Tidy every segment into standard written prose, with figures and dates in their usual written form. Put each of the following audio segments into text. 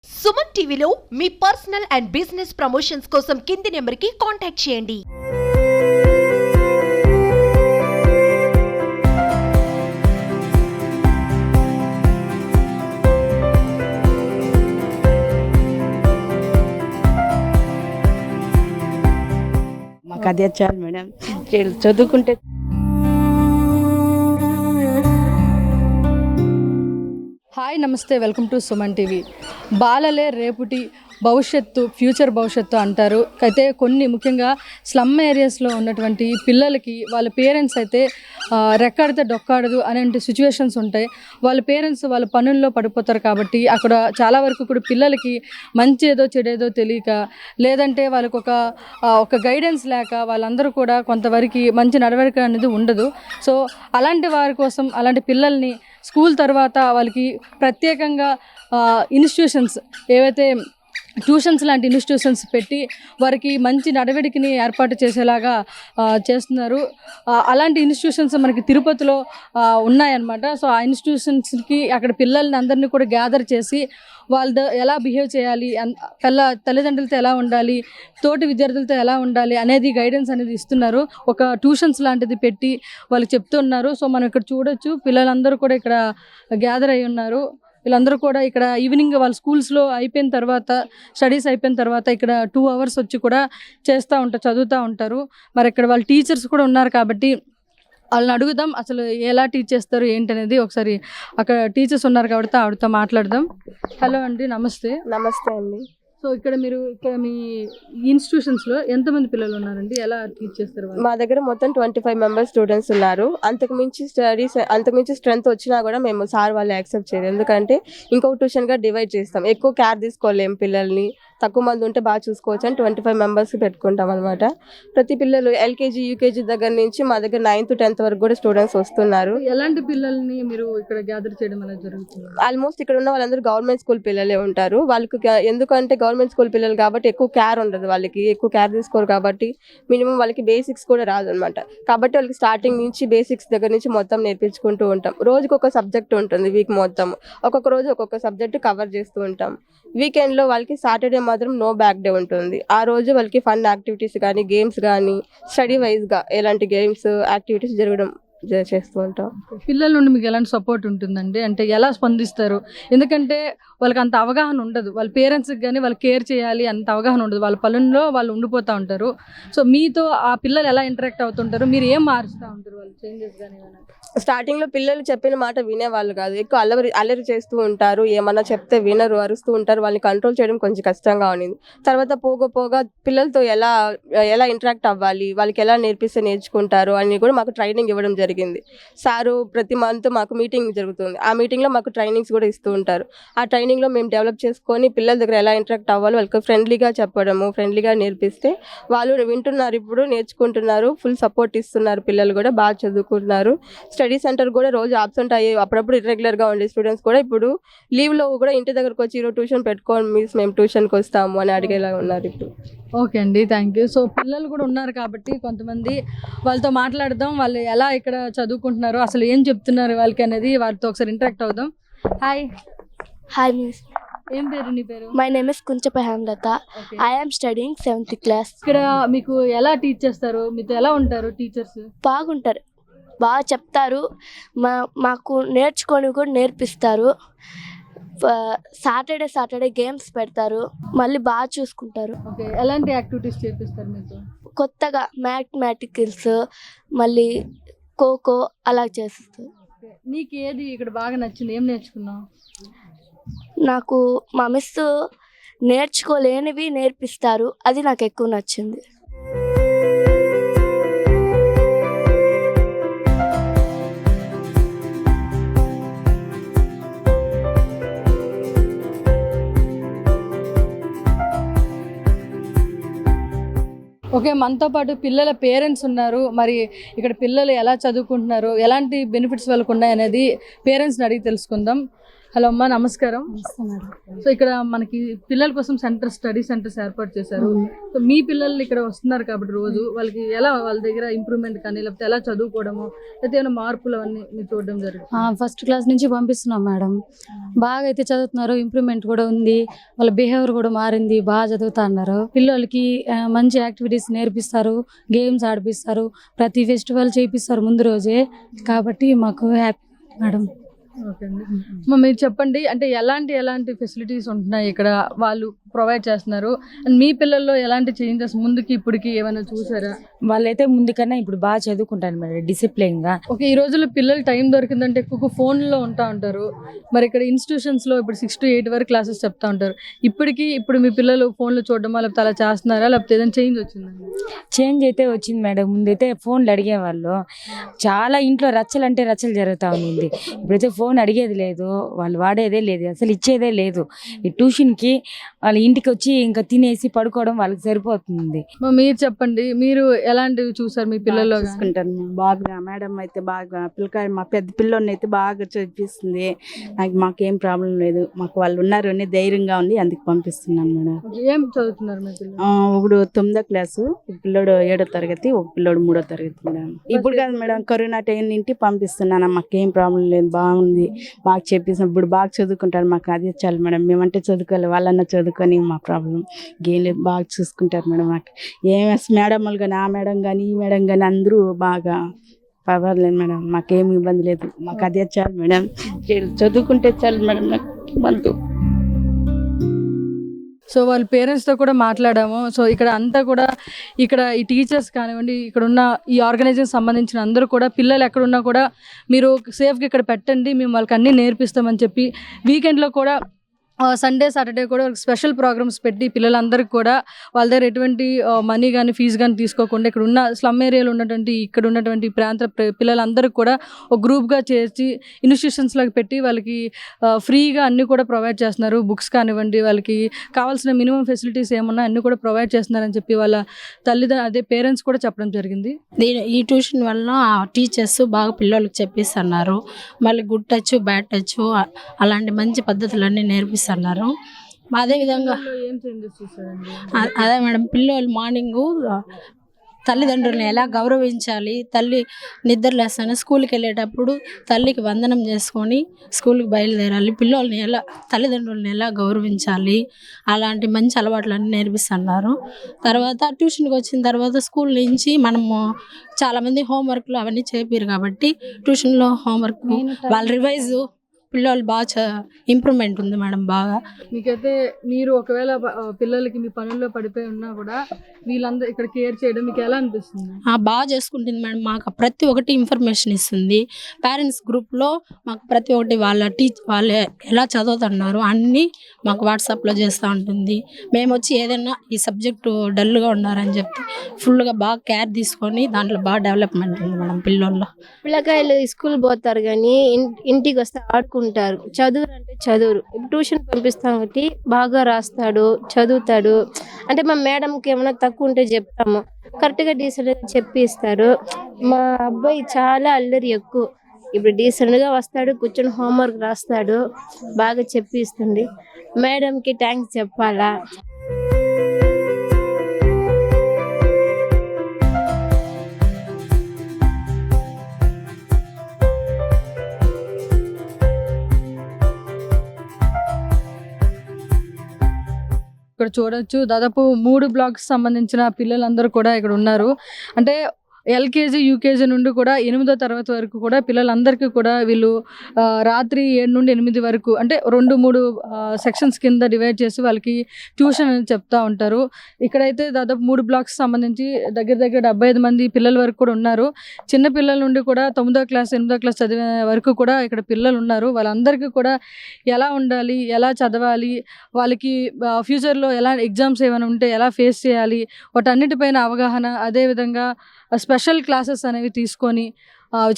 సుమన్ టీవీలో మీ personal and business promotions కోసం కింది నెంబర్కి కాంటాక్ట్ చేయండి. మాకు అదే చాలు మేడం. చదువుకుంటే హాయ్ నమస్తే, వెల్కమ్ టు సుమన్ టీవీ. బాలలే రేపుటి భవిష్యత్తు, ఫ్యూచర్ భవిష్యత్తు అంటారు. అయితే కొన్ని ముఖ్యంగా స్లమ్ ఏరియాస్లో ఉన్నటువంటి పిల్లలకి వాళ్ళ పేరెంట్స్ అయితే రెక్కాడితే డొక్కాడదు అనేటి సిచ్యువేషన్స్ ఉంటాయి. వాళ్ళ పేరెంట్స్ వాళ్ళ పనుల్లో పడిపోతారు కాబట్టి అక్కడ చాలా వరకు కూడా పిల్లలకి మంచి ఏదో చెడేదో తెలియక, లేదంటే వాళ్ళకు ఒక గైడెన్స్ లేక వాళ్ళందరూ కూడా కొంతవరకు మంచి నడవడిక అనేది ఉండదు. సో అలాంటి వారి కోసం, అలాంటి పిల్లల్ని స్కూల్ తర్వాత వాళ్ళకి ప్రత్యేకంగా ఇన్స్టిట్యూషన్స్ ఏవైతే ట్యూషన్స్ లాంటి ఇన్స్టిట్యూషన్స్ పెట్టి వారికి మంచి నడవడికని ఏర్పాటు చేసేలాగా చేస్తున్నారు. అలాంటి ఇన్స్టిట్యూషన్స్ మనకి తిరుపతిలో ఉన్నాయన్నమాట. సో ఆ ఇన్స్టిట్యూషన్స్కి అక్కడ పిల్లల్ని అందరినీ కూడా గ్యాదర్ చేసి వాళ్ళతో ఎలా బిహేవ్ చేయాలి, తల్లిదండ్రులతో ఎలా ఉండాలి, తోటి విద్యార్థులతో ఎలా ఉండాలి అనేది గైడెన్స్ అనేది ఇస్తున్నారు. ఒక ట్యూషన్స్ లాంటిది పెట్టి వాళ్ళు చెప్తున్నారు. సో మనం ఇక్కడ చూడొచ్చు, పిల్లలందరూ కూడా ఇక్కడ గ్యాదర్ అయి ఉన్నారు. వీళ్ళందరూ కూడా ఇక్కడ ఈవినింగ్ వాళ్ళ స్కూల్స్లో అయిపోయిన తర్వాత, స్టడీస్ అయిపోయిన తర్వాత ఇక్కడ 2 hours వచ్చి కూడా చదువుతూ ఉంటారు. మరి ఇక్కడ వాళ్ళ టీచర్స్ కూడా ఉన్నారు కాబట్టి వాళ్ళని అడుగుదాం అసలు ఎలా టీచ్ చేస్తారు ఏంటనేది. ఒకసారి అక్కడ టీచర్స్ ఉన్నారు కాబట్టి ఆవిడతో మాట్లాడదాం. హలో అండి, నమస్తే. నమస్తే అండి. సో ఇక్కడ మీ ఇన్స్టిట్యూషన్స్లో ఎంతమంది పిల్లలు ఉన్నారండి, ఎలా టీచ్ చేస్తారు? మా దగ్గర మొత్తం 25 మెంబర్స్ స్టూడెంట్స్ ఉన్నారు. అంతకుమించి స్ట్రెంత్ వచ్చినా కూడా మేము సార్ వాళ్ళు యాక్సెప్ట్ చేయరు. ఎందుకంటే ఇంకొక ట్యూషన్గా డివైడ్ చేస్తాం. ఎక్కువ కేర్ తీసుకోలేము పిల్లల్ని, తక్కువ మంది ఉంటే బాగా చూసుకోవచ్చు అని 25 మెంబర్స్ పెట్టుకుంటాం అనమాట. ప్రతి పిల్లలు ఎల్కేజీ యూకేజీ దగ్గర నుంచి మా దగ్గర 9th 10th వరకు కూడా స్టూడెంట్స్ వస్తున్నారు. ఎలాంటి పిల్లల్ని మీరు ఇక్కడ గ్యాదర్ చేయడం అనేది జరుగుతుంది? ఆల్మోస్ట్ ఇక్కడ ఉన్న వాళ్ళందరూ గవర్నమెంట్ స్కూల్ పిల్లలే ఉంటారు. వాళ్ళకి ఎందుకంటే గవర్నమెంట్ స్కూల్ పిల్లలు కాబట్టి ఎక్కువ కేర్ ఉండదు, వాళ్ళకి ఎక్కువ కేర్ తీసుకోరు కాబట్టి మినిమం వాళ్ళకి బేసిక్స్ కూడా రాదు అనమాట. కాబట్టి వాళ్ళకి స్టార్టింగ్ నుంచి బేసిక్స్ దగ్గర నుంచి మొత్తం నేర్పించుకుంటూ ఉంటాం. రోజుకి ఒక సబ్జెక్ట్ ఉంటుంది, వీక్ మొత్తం ఒక్కొక్క రోజు ఒక్కొక్క సబ్జెక్ట్ కవర్ చేస్తూ ఉంటాం. వీకెండ్లో వాళ్ళకి సాటర్డే మాత్రం నో బ్యాక్ డే ఉంటుంది. ఆ రోజు వాళ్ళకి ఫన్ యాక్టివిటీస్ కానీ, గేమ్స్ కానీ, స్టడీ వైజ్గా ఎలాంటి గేమ్స్ యాక్టివిటీస్ చేస్తూ ఉంటాం. పిల్లల నుండి మీకు ఎలాంటి సపోర్ట్ ఉంటుందండి? అంటే ఎలా స్పందిస్తారు? ఎందుకంటే వాళ్ళకి అంత అవగాహన ఉండదు, వాళ్ళ పేరెంట్స్కి కానీ వాళ్ళు కేర్ చేయాలి అంత అవగాహన ఉండదు, వాళ్ళ పనుల్లో వాళ్ళు ఉండిపోతూ ఉంటారు. సో మీతో ఆ పిల్లలు ఎలా ఇంటరాక్ట్ అవుతుంటారు, మీరు ఏం మారుస్తూ ఉంటారు వాళ్ళ చేంజెస్ కానీ? స్టార్టింగ్లో పిల్లలు చెప్పిన మాట వినేవాళ్ళు కాదు, ఎక్కువ అల్లరి చేస్తూ ఉంటారు, ఏమన్నా చెప్తే వినరు, అరుస్తూ ఉంటారు. వాళ్ళని కంట్రోల్ చేయడం కొంచెం కష్టంగా ఉంది. తర్వాత పోగా పిల్లలతో ఎలా ఇంటరాక్ట్ అవ్వాలి, వాళ్ళకి ఎలా నేర్పిస్తే నేర్చుకుంటారు అని కూడా మాకు ట్రైనింగ్ ఇవ్వడం జరిగింది. సారు ప్రతి మంత్ మాకు మీటింగ్ జరుగుతుంది. ఆ మీటింగ్లో మాకు ట్రైనింగ్స్ కూడా ఇస్తూ ఉంటారు. ఆ ట్రైనింగ్లో మేము డెవలప్ చేసుకొని పిల్లల దగ్గర ఎలా ఇంటరాక్ట్ అవ్వాలి, వాళ్ళకి ఫ్రెండ్లీగా చెప్పడము, ఫ్రెండ్లీగా నేర్పిస్తే వాళ్ళు వింటున్నారు, ఇప్పుడు నేర్చుకుంటున్నారు, ఫుల్ సపోర్ట్ ఇస్తున్నారు. పిల్లలు కూడా బాగా చదువుకుంటున్నారు. స్టడీ సెంటర్ కూడా రోజు ఆబ్సెంట్ అయ్యి అప్పుడప్పుడు ఇర్రెగ్యులర్గా ఉండే స్టూడెంట్స్ కూడా ఇప్పుడు లీవ్లో కూడా ఇంటి దగ్గరకు వచ్చి ఈరోజు ట్యూషన్ పెట్టుకోండి మిస్, మేము ట్యూషన్కి వస్తాము అని అడిగేలా ఉన్నారు ఇప్పుడు. ఓకే అండి, థ్యాంక్ యూ. సో పిల్లలు కూడా ఉన్నారు కాబట్టి కొంతమంది వాళ్ళతో మాట్లాడదాం, వాళ్ళు ఎలా ఇక్కడ చదువుకుంటున్నారు, అసలు ఏం చెప్తున్నారు వాళ్ళకి అనేది, వాళ్ళతో ఒకసారి ఇంటరాక్ట్ అవుదాం. Hi miss. ఏం పేరు నీ పేరు? My name is Kunchapai Hemalatha. I am studying 7th class. ఇక్కడ మీకు ఎలా టీచ్ చేస్తారు, మీతో ఎలా ఉంటారు టీచర్స్? బాగుంటారు, బాగా చెప్తారు, మాకు నేర్చుకొని కూడా నేర్పిస్తారు. సాటర్డే గేమ్స్ పెడతారు, మళ్ళీ బాగా చూసుకుంటారు. ఓకే, ఎలాంటి యాక్టివిటీస్ చేపిస్తారు మీకు? కొత్తగా మ్యాథమెటికల్స్, మళ్ళీ ఖోఖో అలా చేస్తారు. నీకు ఏది ఇక్కడ బాగా నచ్చింది, ఏం నేర్చుకున్నావు? నాకు మా మిస్ నేర్చుకోలేనివి నేర్పిస్తారు, అది నాకు ఎక్కువ నచ్చింది. ఓకే, మనతో పాటు పిల్లల పేరెంట్స్ ఉన్నారు. మరి ఇక్కడ పిల్లలు ఎలా చదువుకుంటున్నారు, ఎలాంటి బెనిఫిట్స్ వాళ్ళకు ఉన్నాయి అనేది పేరెంట్స్ని అడిగి తెలుసుకుందాం. హలో అమ్మా, నమస్కారం. సో ఇక్కడ మనకి పిల్లల కోసం స్టడీ సెంటర్స్ ఏర్పాటు చేశారు. సో మీ పిల్లలు ఇక్కడ వస్తున్నారు కాబట్టి రోజు వాళ్ళకి ఎలా వాళ్ళ దగ్గర ఇంప్రూవ్మెంట్ కానీ లేకపోతే ఎలా చదువుకోవడము లేకపోతే ఏమైనా మార్పులు అవన్నీ మీరు చూడడం జరుగుతుంది? ఫస్ట్ క్లాస్ నుంచి పంపిస్తున్నాం మేడం. బాగా అయితే చదువుతున్నారు, ఇంప్రూవ్మెంట్ కూడా ఉంది, వాళ్ళ బిహేవియర్ కూడా మారింది, బాగా చదువుతా అన్నారు. పిల్లలకి మంచి యాక్టివిటీస్ నేర్పిస్తారు, గేమ్స్ ఆడిపిస్తారు, ప్రతి ఫెస్టివల్ చేయిస్తారు ముందు రోజే. కాబట్టి మాకు హ్యాపీ మేడం. ఓకే అండి. మీరు చెప్పండి, అంటే ఎలాంటి ఫెసిలిటీస్ ఉంటున్నాయి ఇక్కడ వాళ్ళు ప్రొవైడ్ చేస్తున్నారు? అండ్ మీ పిల్లల్లో ఎలాంటి చేంజెస్ ముందుకి ఇప్పటికి ఏమైనా చూసారా? వాళ్ళైతే ముందు కన్నా ఇప్పుడు బాగా చదువుకుంటారు మేడం, డిసిప్లిన్గా. ఓకే, ఈ రోజుల్లో పిల్లలు టైం దొరికిందంటే ఎక్కువ ఫోన్లో ఉంటా ఉంటారు. మరి ఇక్కడ ఇన్స్టిట్యూషన్స్లో ఇప్పుడు 6 to 8 వరకు క్లాసెస్ చెప్తా ఉంటారు. ఇప్పుడు మీ పిల్లలు ఫోన్లో చూడడమా లేకపోతే అలా చేస్తున్నారా లేకపోతే ఏదైనా చేంజ్ వచ్చిందండి? చేంజ్ అయితే వచ్చింది మేడం. ముందైతే ఫోన్లు అడిగేవాళ్ళు, చాలా ఇంట్లో రచ్చలంటే రచ్చలు జరుగుతూ ఉంది. ఇప్పుడైతే ఫోన్ అడిగేది లేదు, వాళ్ళు వాడేదే లేదు, అసలు ఇచ్చేదే లేదు. ఈ ట్యూషన్కి వాళ్ళ ఇంటికి వచ్చి ఇంకా తినేసి పడుకోవడం వాళ్ళకి సరిపోతుంది. మీరు చెప్పండి, మీరు ఎలాంటివి చూసారు మీ పిల్లల్లో? చూసుకుంటారు బాగా మేడం అయితే బాగా పిల్లకాయ మా పెద్ద పిల్లోని అయితే బాగా చదివిస్తుంది. మాకేం ప్రాబ్లం లేదు, మాకు వాళ్ళు ఉన్నారు అని ధైర్యంగా ఉంది, అందుకు పంపిస్తున్నాను మేడం. ఏం చదువుతున్నారు మీ పిల్లలు? ఒకడు 9వ క్లాసు, ఒక పిల్లోడు 7వ తరగతి, ఒక పిల్లోడు 3వ తరగతి మేడం. ఇప్పుడు కాదు మేడం, కరోనా టైం నుండి పంపిస్తున్నాను, మాకేం ప్రాబ్లం లేదు, బాగుంది, బాగా చెప్పేసిన ఇప్పుడు బాగా చదువుకుంటారు. మాకు అదే చాలు మేడం, మేమంటే చదువుకోవాలి, వాళ్ళన్నా చదువుకొని మా ప్రాబ్లం గేమ్ లేదు, బాగా చూసుకుంటారు మేడం. మాకు మేడంలు కానీ ఆ మేడం కానీ ఈ మేడం కానీ అందరూ బాగా పర్వాలేదు మేడం, మాకేం ఇబ్బంది లేదు, మాకు అదే చాలు మేడం, చదువుకుంటే చాలు మేడం, నాకు ఇబ్బంది. సో వాళ్ళ పేరెంట్స్తో కూడా మాట్లాడాము. సో ఇక్కడ అంతా కూడా ఇక్కడ ఈ టీచర్స్ కానివ్వండి, ఇక్కడ ఉన్న ఈ ఆర్గనైజేషన్ సంబంధించిన అందరూ కూడా పిల్లలు ఎక్కడున్నా కూడా మీరు సేఫ్గా ఇక్కడ పెట్టండి, మేము వాళ్ళకి అన్నీ నేర్పిస్తామని చెప్పి వీకెండ్లో కూడా సండే సాటర్డే కూడా స్పెషల్ ప్రోగ్రామ్స్ పెట్టి పిల్లలందరికీ కూడా వాళ్ళ దగ్గర ఎటువంటి మనీ కానీ ఫీజు కానీ తీసుకోకుండా ఇక్కడ ఉన్న స్లమ్ ఏరియాలో ఇక్కడ ఉన్నటువంటి ప్రాంత పిల్లలందరికీ కూడా ఒక గ్రూప్గా చేర్చి ఇన్స్టిట్యూషన్స్లోకి పెట్టి వాళ్ళకి ఫ్రీగా అన్నీ కూడా ప్రొవైడ్ చేస్తున్నారు. బుక్స్ కానివ్వండి, వాళ్ళకి కావాల్సిన మినిమం ఫెసిలిటీస్ ఏమన్నా అన్నీ కూడా ప్రొవైడ్ చేస్తున్నారని చెప్పి వాళ్ళ పేరెంట్స్ కూడా చెప్పడం జరిగింది. ఈ ట్యూషన్ వల్ల టీచర్స్ బాగా పిల్లలకు చెప్పిస్తున్నారు. మళ్ళీ గుడ్ టచ్, బ్యాడ్ టచ్ అలాంటి మంచి పద్ధతులన్నీ నేర్పిస్తున్నారు. అదేవిధంగా అదే మేడం, పిల్లలు మార్నింగు తల్లిదండ్రులను ఎలా గౌరవించాలి, తల్లి నిద్రలేస్తాను స్కూల్కి వెళ్ళేటప్పుడు తల్లికి వందనం చేసుకొని స్కూల్కి బయలుదేరాలి, పిల్లల్ని ఎలా తల్లిదండ్రులను ఎలా గౌరవించాలి, అలాంటి మంచి అలవాట్లన్నీ నేర్పిస్తున్నారు. తర్వాత ట్యూషన్కి వచ్చిన తర్వాత స్కూల్ నుంచి మనము చాలామంది హోంవర్క్లు అవన్నీ చేపిరు కాబట్టి ట్యూషన్లో హోంవర్క్ వాళ్ళు రివైజు పిల్లలు బాగా ఇంప్రూవ్మెంట్ ఉంది మేడం. బాగా మీకైతే మీరు ఒకవేళ పిల్లలకి మీ పనుల్లో పడిపోయి ఉన్నా కూడా వీళ్ళందరూ ఇక్కడ కేర్ చేయడం మీకు ఎలా అనిపిస్తుంది? బాగా చేసుకుంటుంది మేడం. మాకు ప్రతి ఒక్కటి ఇన్ఫర్మేషన్ ఇస్తుంది. పేరెంట్స్ గ్రూప్లో మాకు ప్రతి ఒక్కటి వాళ్ళు ఎలా చదువుతున్నారు అన్నీ మాకు వాట్సాప్లో చేస్తూ ఉంటుంది. మేము వచ్చి ఏదైనా ఈ సబ్జెక్టు డల్గా ఉన్నారని చెప్పి ఫుల్గా బాగా కేర్ తీసుకొని దాంట్లో బాగా డెవలప్మెంట్ ఉంది మేడం పిల్లల్లో. పిల్లకాయలు స్కూల్ పోతారు కానీ ఇంటికి వస్తే ఆడుకుంటారు. చదువు అంటే చదువురు. ట్యూషన్ పంపిస్తాం కాబట్టి బాగా రాస్తాడు, చదువుతాడు. అంటే మా మేడంకి ఏమైనా తక్కువ ఉంటే చెప్తాము, కరెక్ట్గా డీసెంట్గా చెప్పిస్తారు. మా అబ్బాయి చాలా అల్లరి ఎక్కువ. ఇప్పుడు డీసెంట్గా వస్తాడు, కూర్చొని హోంవర్క్ రాస్తాడు, బాగా చెప్పిస్తుంది. మేడంకి థ్యాంక్స్ చెప్పాలా. ఇక్కడ చూడొచ్చు దాదాపు 3 బ్లాక్స్ సంబంధించిన పిల్లలందరూ కూడా ఇక్కడ ఉన్నారు. అంటే ఎల్కేజీ యూకేజీ నుండి కూడా 8వ తరగతి వరకు కూడా పిల్లలందరికీ కూడా వీళ్ళు రాత్రి 7 నుండి 8 వరకు అంటే 2-3 సెక్షన్స్ కింద డివైడ్ చేసి వాళ్ళకి ట్యూషన్ అని చెప్తా ఉంటారు. ఇక్కడైతే దాదాపు 3 బ్లాక్స్ సంబంధించి దగ్గర 75 మంది పిల్లల వరకు కూడా ఉన్నారు. చిన్న పిల్లల నుండి కూడా 9వ క్లాస్ 8వ క్లాస్ చదివే వరకు కూడా ఇక్కడ పిల్లలు ఉన్నారు. వాళ్ళందరికీ కూడా ఎలా ఉండాలి, ఎలా చదవాలి, వాళ్ళకి ఫ్యూచర్లో ఎలా ఎగ్జామ్స్ ఏమైనా ఉంటే ఎలా ఫేస్ చేయాలి, వాటన్నిటిపైన అవగాహన, అదేవిధంగా స్పెషల్ క్లాసెస్ అనేవి తీసుకొని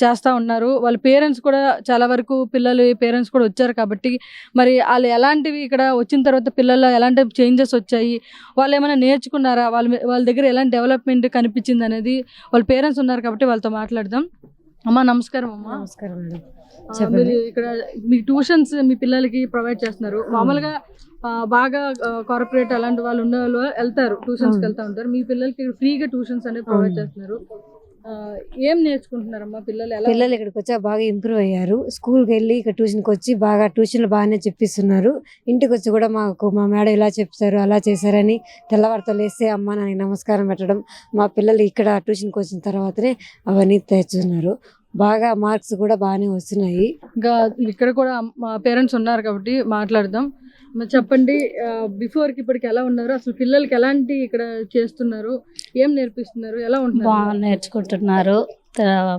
చేస్తూ ఉన్నారు. వాళ్ళ పేరెంట్స్ కూడా చాలా వరకు పిల్లలు పేరెంట్స్ కూడా వచ్చారు కాబట్టి మరి వాళ్ళు ఎలాంటివి ఇక్కడ వచ్చిన తర్వాత పిల్లల్లో ఎలాంటి చేంజెస్ వచ్చాయి, వాళ్ళు ఏమైనా నేర్చుకున్నారా, వాళ్ళ దగ్గర ఎలాంటి డెవలప్మెంట్ కనిపించింది అనేది వాళ్ళ పేరెంట్స్ ఉన్నారు కాబట్టి వాళ్ళతో మాట్లాడదాం. అమ్మా నమస్కారం అమ్మా. నమస్కారం మేడం. మీరు ఇక్కడ మీ ట్యూషన్స్ మీ పిల్లలకి ప్రొవైడ్ చేస్తున్నారు. మామూలుగా బాగా కార్పొరేట్ అలాంటి వాళ్ళు ఉన్న వాళ్ళు వెళ్తారు, ట్యూషన్స్కి వెళ్తా ఉంటారు. మీ పిల్లలకి ఫ్రీగా ట్యూషన్స్ అనేది ప్రొవైడ్ చేస్తున్నారు. ఏం నేర్చుకుంటున్నారమ్మా పిల్లలు? ఎలా పిల్లలు ఇక్కడికి వచ్చా బాగా ఇంప్రూవ్ అయ్యారు. స్కూల్కి వెళ్ళి ఇక్కడ ట్యూషన్కి వచ్చి బాగా ట్యూషన్లు బాగానే చెప్పిస్తున్నారు. ఇంటికి వచ్చి కూడా మా మేడం ఇలా చెప్తారు అలా చేశారని తెల్లవారితో లేస్తే అమ్మ నాన్నకి నమస్కారం పెట్టడం. మా పిల్లలు ఇక్కడ ట్యూషన్కి వచ్చిన తర్వాతనే అవన్నీ తెచ్చున్నారు. బాగా మార్క్స్ కూడా బాగానే వస్తున్నాయి. ఇంకా ఇక్కడ కూడా మా పేరెంట్స్ ఉన్నారు కాబట్టి మాట్లాడదాం. మరి చెప్పండి, బిఫోర్కి ఇప్పటికి ఎలా ఉన్నారు? అసలు పిల్లలకి ఎలాంటి ఇక్కడ చేస్తున్నారు, ఏం నేర్పిస్తున్నారు, ఎలా ఉంటున్నారు? బాగా నేర్చుకుంటున్నారు,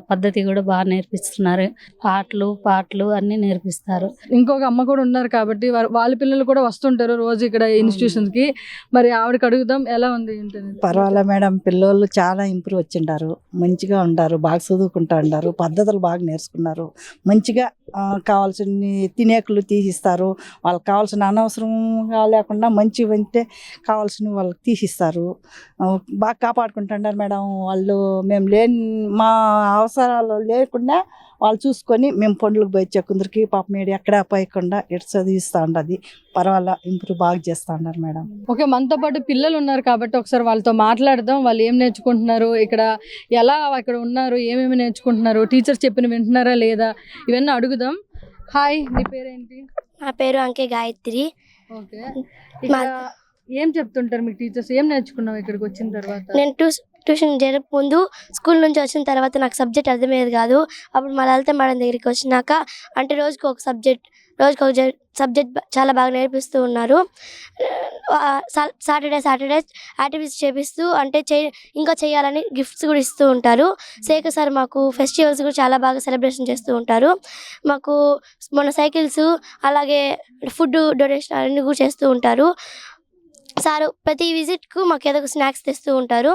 పద్ధతి కూడా బాగా నేర్పిస్తున్నారు. పాటలు అన్నీ నేర్పిస్తారు. ఇంకొక అమ్మ కూడా ఉన్నారు కాబట్టి వాళ్ళ పిల్లలు కూడా వస్తుంటారు రోజు ఇక్కడ ఇన్స్టిట్యూషన్స్ కి. మరి ఆవిడకి అడుగుదాం ఎలా ఉంది ఏంటనేది. పర్వాలే మేడం, పిల్లలు చాలా ఇంప్రూవ్ వచ్చిండారు, మంచిగా ఉండారు, బాగా చదువుకుంటా ఉండారు, పద్ధతులు బాగా నేర్చుకున్నారు. మంచిగా కావాల్సిన తినేకులు తీసిస్తారు. వాళ్ళకి కావాల్సిన అనవసరంగా లేకుండా మంచి వంటే కావాల్సిన వాళ్ళకి తీసిస్తారు. బాగా కాపాడుకుంటున్నారు మేడం వాళ్ళు. మేము మా అవసరాలు లేకుండా వాళ్ళు చూసుకొని మేము పనులకు పోయి కొందరికి పాపం ఏడు ఎక్కడా పోయకుండా ఇటు చదివిస్తూ ఉండదు. పర్వాలా ఇంప్రూవ్ బాగా చేస్తూ ఉన్నారు మేడం. ఓకే, మనతో పాటు పిల్లలు ఉన్నారు కాబట్టి ఒకసారి వాళ్ళతో మాట్లాడదాం. వాళ్ళు ఏం నేర్చుకుంటున్నారు, ఇక్కడ ఎలా ఇక్కడ ఉన్నారు, ఏమేమి నేర్చుకుంటున్నారు, టీచర్స్ చెప్పిన వింటున్నారా లేదా, ఇవన్నీ అడుగుదాం. హాయ్, నీ పేరేంటి? నా పేరు అంకే గాయత్రి. ఓకే, ఇక్కడ ఏం చెప్తుంటారు మీకు టీచర్స్? ఏం నేర్చుకున్నావు ఇక్కడికి వచ్చిన తర్వాత? నేను ట్యూషన్ జరగక ముందు స్కూల్ నుంచి వచ్చిన తర్వాత నాకు సబ్జెక్ట్ అర్థమయ్యేది కాదు. అప్పుడు మా లలిత మేడం దగ్గరికి వచ్చినాక అంటే రోజుకి ఒక సబ్జెక్ట్ చాలా బాగా నేర్పిస్తూ ఉన్నారు. సాటర్డే యాక్టివిటీస్ చేపిస్తూ అంటే ఇంకా చేయాలని గిఫ్ట్స్ కూడా ఇస్తూ ఉంటారు. శేఖర్ సార్ మాకు ఫెస్టివల్స్ కూడా చాలా బాగా సెలబ్రేషన్ చేస్తూ ఉంటారు. మాకు మొన్న సైకిల్స్ అలాగే ఫుడ్ డొనేషన్ అన్నీ కూడా చేస్తూ ఉంటారు. సారు ప్రతి విజిట్కు మాకు ఏదో ఒక స్నాక్స్ తెస్తూ ఉంటారు.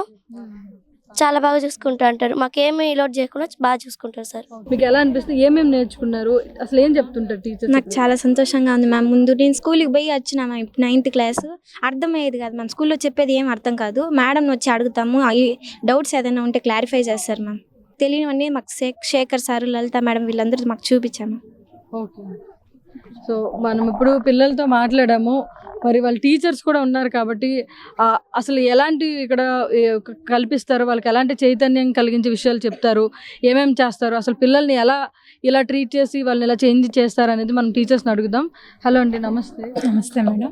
చాలా బాగా చూసుకుంటూ ఉంటారు. మాకేమీ లోడ్ చేయకుండా బాగా చూసుకుంటారు సార్. మీకు ఎలా అనిపిస్తుంది, ఏమేమి నేర్చుకున్నారు, అసలు ఏం చెప్తుంటారు టీచర్? నాకు చాలా సంతోషంగా ఉంది మ్యామ్. ముందు నేను స్కూల్కి పోయి వచ్చిన మ్యామ్, ఇప్పుడు 9th క్లాస్ అర్థమయ్యేది కాదు మ్యామ్. స్కూల్లో చెప్పేది ఏం అర్థం కాదు. మేడం వచ్చి అడుగుతాము, డౌట్స్ ఏదైనా ఉంటే క్లారిఫై చేస్తారు మ్యామ్. తెలియనివన్నీ మాకు శేఖర్ సార్, లలిత మేడం వీళ్ళందరూ మాకు చూపించాము. ఓకే, సో మనం ఇప్పుడు పిల్లలతో మాట్లాడాము. మరి వాళ్ళ టీచర్స్ కూడా ఉన్నారు కాబట్టి అసలు ఎలాంటి ఇక్కడ కల్పిస్తారు, వాళ్ళకి ఎలాంటి చైతన్యం కలిగించే విషయాలు చెప్తారు, ఏమేమి చేస్తారు, అసలు పిల్లల్ని ఇలా ట్రీట్ చేసి వాళ్ళని ఎలా చేంజ్ చేస్తారు అనేది మనం టీచర్స్ని అడుగుదాం. హలో అండి, నమస్తే. నమస్తే మేడం.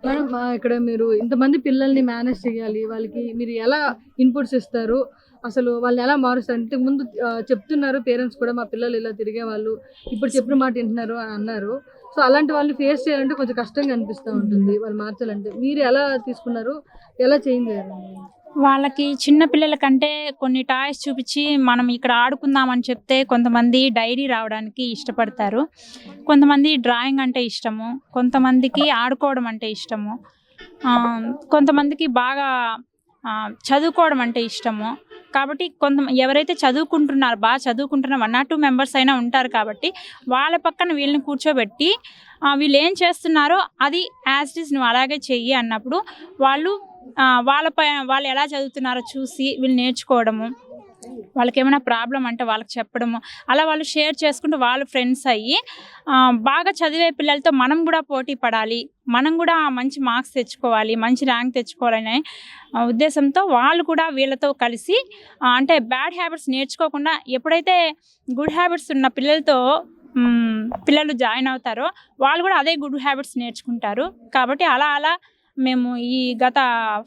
మేడం, ఇక్కడ మీరు ఇంతమంది పిల్లల్ని మేనేజ్ చేయాలి, వాళ్ళకి మీరు ఎలా ఇన్పుట్స్ ఇస్తారు, అసలు వాళ్ళని ఎలా మారుస్తారు? ఇంతకు ముందు చెప్తున్నారు పేరెంట్స్ కూడా మా పిల్లలు ఇలా తిరిగే వాళ్ళు, ఇప్పుడు చెప్పిన మాట వింటున్నారు అని అన్నారు. సో అలాంటి వాళ్ళని ఫేస్ చేయాలంటే కొంచెం కష్టంగా అనిపిస్తూ ఉంటుంది, వాళ్ళు మార్చాలంటే. మీరు ఎలా తీసుకున్నారు, ఎలా చేంజ్ చేయాలి? వాళ్ళకి చిన్న పిల్లల కంటే కొన్ని టాయ్స్ చూపించి మనం ఇక్కడ ఆడుకుందామని చెప్తే కొంతమంది డైరీ రావడానికి ఇష్టపడతారు, కొంతమంది డ్రాయింగ్ అంటే ఇష్టము, కొంతమందికి ఆడుకోవడం అంటే ఇష్టము, కొంతమందికి బాగా చదువుకోవడం అంటే ఇష్టము. కాబట్టి ఎవరైతే చదువుకుంటున్నారో బాగా చదువుకుంటున్న 1 or 2 మెంబర్స్ అయినా ఉంటారు. కాబట్టి వాళ్ళ పక్కన వీళ్ళని కూర్చోబెట్టి వీళ్ళు ఏం చేస్తున్నారో అది యాజ్ ఇట్ ఈజ్ నువ్వు అలాగే చెయ్యి అన్నప్పుడు వాళ్ళు వాళ్ళు ఎలా చదువుతున్నారో చూసి వీళ్ళు నేర్చుకోవడము, వాళ్ళకి ఏమైనా ప్రాబ్లం అంటే వాళ్ళకి చెప్పడము, అలా వాళ్ళు షేర్ చేసుకుంటూ వాళ్ళు ఫ్రెండ్స్ అయ్యి బాగా చదివే పిల్లలతో మనం కూడా పోటీ పడాలి, మనం కూడా మంచి మార్క్స్ తెచ్చుకోవాలి, మంచి ర్యాంక్ తెచ్చుకోవాలనే ఉద్దేశంతో వాళ్ళు కూడా వీళ్ళతో కలిసి అంటే బ్యాడ్ హ్యాబిట్స్ నేర్చుకోకుండా ఎప్పుడైతే గుడ్ హ్యాబిట్స్ ఉన్న పిల్లలు జాయిన్ అవుతారో వాళ్ళు కూడా అదే గుడ్ హ్యాబిట్స్ నేర్చుకుంటారు. కాబట్టి అలా మేము ఈ గత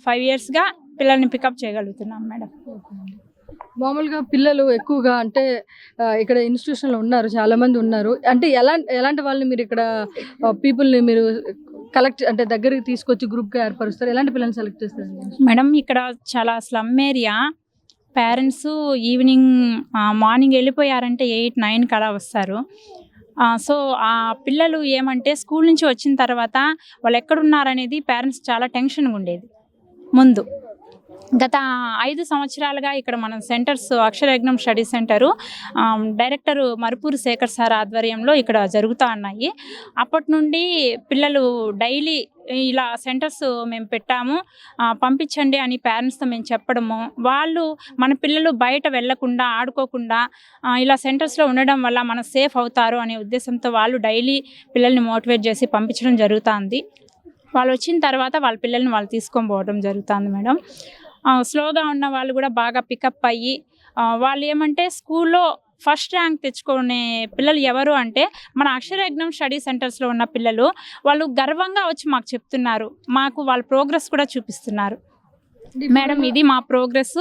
5 yearsగా పిల్లల్ని పికప్ చేయగలుగుతున్నాం మేడం. మామూలుగా పిల్లలు ఎక్కువగా అంటే ఇక్కడ ఇన్స్టిట్యూషన్లో ఉన్నారు, చాలామంది ఉన్నారు. అంటే ఎలాంటి వాళ్ళని మీరు ఇక్కడ పీపుల్ని మీరు కలెక్ట్ అంటే దగ్గరికి తీసుకొచ్చి గ్రూప్గా ఏర్పరుస్తారు? ఎలాంటి పిల్లల్ని సెలెక్ట్ చేస్తారు మేడం? ఇక్కడ చాలా స్లమ్ ఏరియా, పేరెంట్స్ మార్నింగ్ వెళ్ళిపోయారంటే 8-9 అలా వస్తారు. సో ఆ పిల్లలు ఏమంటే స్కూల్ నుంచి వచ్చిన తర్వాత వాళ్ళు ఎక్కడున్నారనేది పేరెంట్స్ చాలా టెన్షన్గా ఉండేది ముందు. గత 5 సంవత్సరాలుగా ఇక్కడ మన centres Aksharayagnam study centre director Marupuri Shekhar sir ఆధ్వర్యంలో ఇక్కడ జరుగుతూ ఉన్నాయి. అప్పటి నుండి పిల్లలు డైలీ ఇలా సెంటర్స్ మేము పెట్టాము, పంపించండి అని పేరెంట్స్తో మేము చెప్పడము, వాళ్ళు మన పిల్లలు బయట వెళ్ళకుండా ఆడుకోకుండా ఇలా సెంటర్స్లో ఉండడం వల్ల మన సేఫ్ అవుతారు అనే ఉద్దేశంతో వాళ్ళు డైలీ పిల్లల్ని మోటివేట్ చేసి పంపించడం జరుగుతుంది. వాళ్ళు వచ్చిన తర్వాత వాళ్ళ పిల్లల్ని వాళ్ళు తీసుకొని పోవడం జరుగుతుంది మేడం. స్లోగా ఉన్న వాళ్ళు కూడా బాగా పికప్ అయ్యి వాళ్ళు ఏమంటే స్కూల్లో ఫస్ట్ ర్యాంక్ తెచ్చుకునే పిల్లలు ఎవరు అంటే మన అక్షరయజ్ఞం స్టడీ సెంటర్స్లో ఉన్న పిల్లలు. వాళ్ళు గర్వంగా వచ్చి మాకు చెప్తున్నారు, మాకు వాళ్ళ ప్రోగ్రెస్ కూడా చూపిస్తున్నారు. మేడం ఇది మా ప్రోగ్రెస్,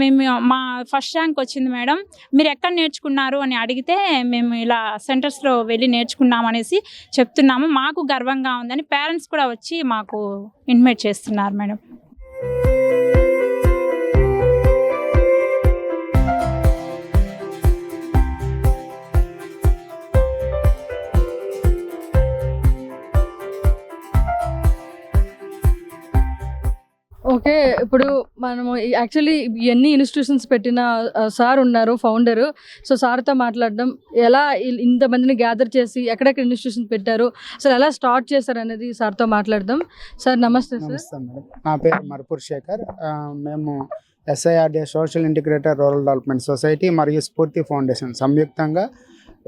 మేము మా ఫస్ట్ ర్యాంక్ వచ్చింది మేడం, మీరు ఎక్కడ నేర్చుకున్నారు అని అడిగితే మేము ఇలా సెంటర్స్లో వెళ్ళి నేర్చుకున్నాం అనేసి చెప్తున్నాము, మాకు గర్వంగా ఉందని పేరెంట్స్ కూడా వచ్చి మాకు ఇన్వైట్ చేస్తున్నారు మేడం. ఓకే, ఇప్పుడు మనము యాక్చువల్లీ ఎన్ని ఇన్స్టిట్యూషన్స్ పెట్టిన సార్ ఉన్నారు ఫౌండరు. సో సార్తో మాట్లాడడం, ఎలా ఇంతమందిని గ్యాదర్ చేసి ఎక్కడెక్కడ ఇన్స్టిట్యూషన్స్ పెట్టారు, అసలు ఎలా స్టార్ట్ చేశారు అనేది సార్తో మాట్లాడదాం. సార్ నమస్తే. నమస్తే మేడం, నా పేరు మరుపూరి శేఖర్. మేము SIRDA social integrator rural development society మరియు స్ఫూర్తి ఫౌండేషన్ సంయుక్తంగా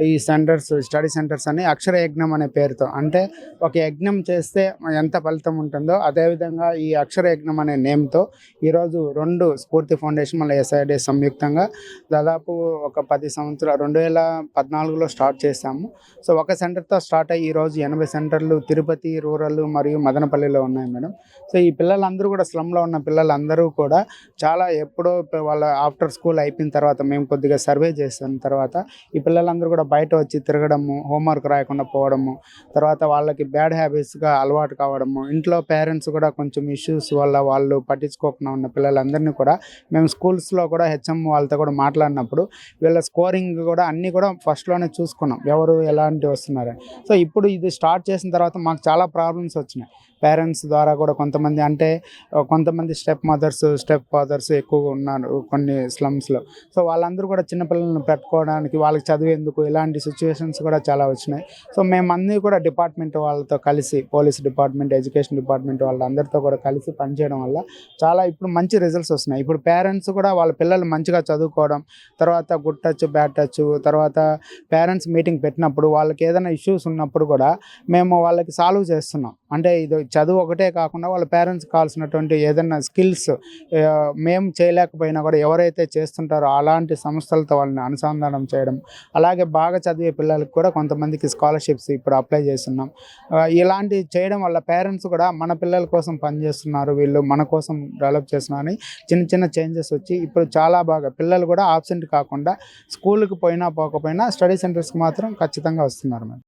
ఈ సెంటర్స్ స్టడీ సెంటర్స్ అని అక్షరయజ్ఞం అనే పేరుతో, అంటే ఒక యజ్ఞం చేస్తే ఎంత ఫలితం ఉంటుందో అదేవిధంగా ఈ అక్షరయజ్ఞం అనే నేమ్తో ఈరోజు 2 స్ఫూర్తి ఫౌండేషన్ మళ్ళీ SIRDA సంయుక్తంగా దాదాపు ఒక 10 సంవత్సరాలు 2014లో స్టార్ట్ చేశాము. సో ఒక సెంటర్తో స్టార్ట్ అయ్యి ఈరోజు 80 సెంటర్లు తిరుపతి, రూరల్ మరియు మదనపల్లిలో ఉన్నాయి మేడం. సో ఈ పిల్లలందరూ కూడా స్లమ్లో ఉన్న పిల్లలందరూ కూడా చాలా ఎప్పుడో వాళ్ళ ఆఫ్టర్ స్కూల్ అయిపోయిన తర్వాత మేము కొద్దిగా సర్వే చేసిన తర్వాత ఈ పిల్లలందరూ కూడా బయట వచ్చి తిరగడము, హోంవర్క్ రాయకుండా పోవడము, తర్వాత వాళ్ళకి బ్యాడ్ హ్యాబిట్స్గా అలవాటు కావడము, ఇంట్లో పేరెంట్స్ కూడా కొంచెం ఇష్యూస్ వల్ల వాళ్ళు పట్టించుకోకుండా ఉన్న పిల్లలందరినీ కూడా మేము స్కూల్స్లో కూడా HM వాళ్ళతో కూడా మాట్లాడినప్పుడు వీళ్ళ స్కోరింగ్ కూడా అన్నీ కూడా ఫస్ట్లోనే చూసుకున్నాం, ఎవరు ఎలాంటి వస్తున్నారని. సో ఇప్పుడు ఇది స్టార్ట్ చేసిన తర్వాత మాకు చాలా ప్రాబ్లమ్స్ వచ్చినాయి పేరెంట్స్ ద్వారా కూడా. కొంతమంది స్టెప్ మదర్స్, స్టెప్ ఫాదర్స్ ఎక్కువగా ఉన్నారు కొన్ని స్లమ్స్లో. సో వాళ్ళందరూ కూడా చిన్నపిల్లలను పెట్టుకోవడానికి, వాళ్ళకి చదివేందుకు ఇలాంటి సిచ్యువేషన్స్ కూడా చాలా వచ్చినాయి. సో మేమన్నీ కూడా డిపార్ట్మెంట్ వాళ్ళతో కలిసి, పోలీస్ డిపార్ట్మెంట్, ఎడ్యుకేషన్ డిపార్ట్మెంట్ వాళ్ళందరితో కూడా కలిసి పనిచేయడం వల్ల చాలా ఇప్పుడు మంచి రిజల్ట్స్ వస్తున్నాయి. ఇప్పుడు పేరెంట్స్ కూడా వాళ్ళ పిల్లలు మంచిగా చదువుకోవడం, తర్వాత గుడ్ టచ్, బ్యాడ్ టచ్, తర్వాత పేరెంట్స్ మీటింగ్ పెట్టినప్పుడు వాళ్ళకి ఏదైనా ఇష్యూస్ ఉన్నప్పుడు కూడా మేము వాళ్ళకి సాల్వ్ చేస్తున్నాం. అంటే ఇది చదువు ఒకటే కాకుండా వాళ్ళ పేరెంట్స్ కావాల్సినటువంటి ఏదైనా స్కిల్స్ మేము చేయలేకపోయినా కూడా ఎవరైతే చేస్తుంటారో అలాంటి సంస్థలతో వాళ్ళని అనుసంధానం చేయడం, అలాగే బాగా చదివే పిల్లలకు కూడా కొంతమందికి స్కాలర్షిప్స్ ఇప్పుడు అప్లై చేస్తున్నాం. ఇలాంటివి చేయడం వల్ల పేరెంట్స్ కూడా మన పిల్లల కోసం పనిచేస్తున్నారు, వీళ్ళు మన కోసం డెవలప్ చేస్తున్నారని చిన్న చిన్న చేంజెస్ వచ్చి ఇప్పుడు చాలా బాగా పిల్లలు కూడా ఆబ్సెంట్ కాకుండా స్కూల్కి పోయినా పోకపోయినా స్టడీ సెంటర్స్కి మాత్రం ఖచ్చితంగా వస్తున్నారు మేడం.